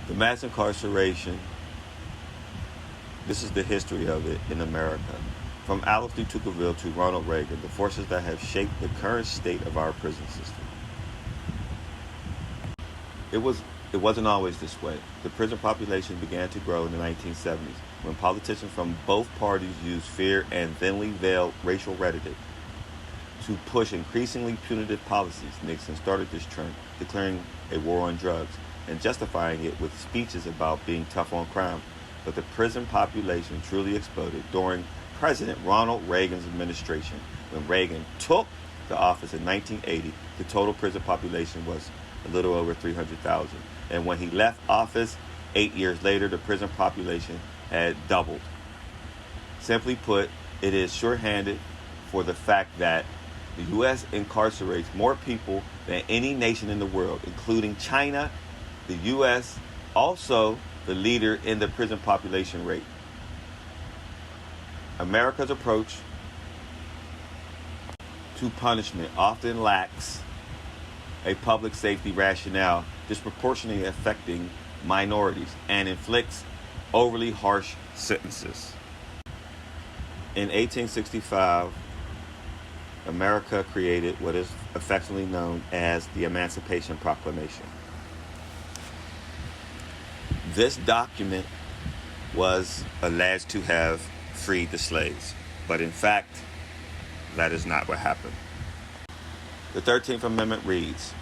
The mass incarceration, this is the history of it in America. From Adolf D. Tocqueville to Ronald Reagan, the forces that have shaped the current state of our prison system. It wasn't always this way. The prison population began to grow in the 1970s when politicians from both parties used fear and thinly veiled racial rhetoric to push increasingly punitive policies. Nixon started this trend, declaring a war on drugs and justifying it with speeches about being tough on crime. But the prison population truly exploded during President Ronald Reagan's administration. When Reagan took the office in 1980, the total prison population was a little over 300,000. And when he left office 8 years later, the prison population had doubled. Simply put, it is shorthanded for the fact that the U.S. incarcerates more people than any nation in the world, including China. The U.S. also the leader in the prison population rate. America's approach to punishment often lacks a public safety rationale, disproportionately affecting minorities, and inflicts overly harsh sentences. In 1865, America created what is affectionately known as the Emancipation Proclamation. This document was alleged to have freed the slaves, but in fact, that is not what happened. The 13th Amendment reads,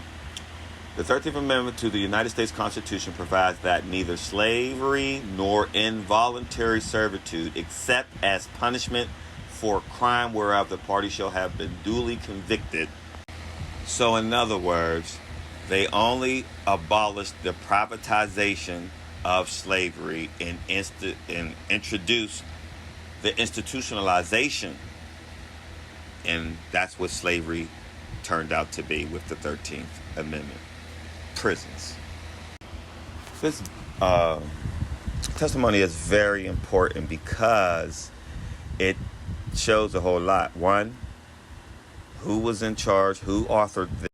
the 13th Amendment to the United States Constitution provides that neither slavery nor involuntary servitude, except as punishment for crime whereof the party shall have been duly convicted. So in other words, they only abolished the privatization of slavery and introduced the institutionalization. And that's what slavery turned out to be with the 13th Amendment. Prisons. This testimony is very important because it shows a whole lot. One, who was in charge, who authored this.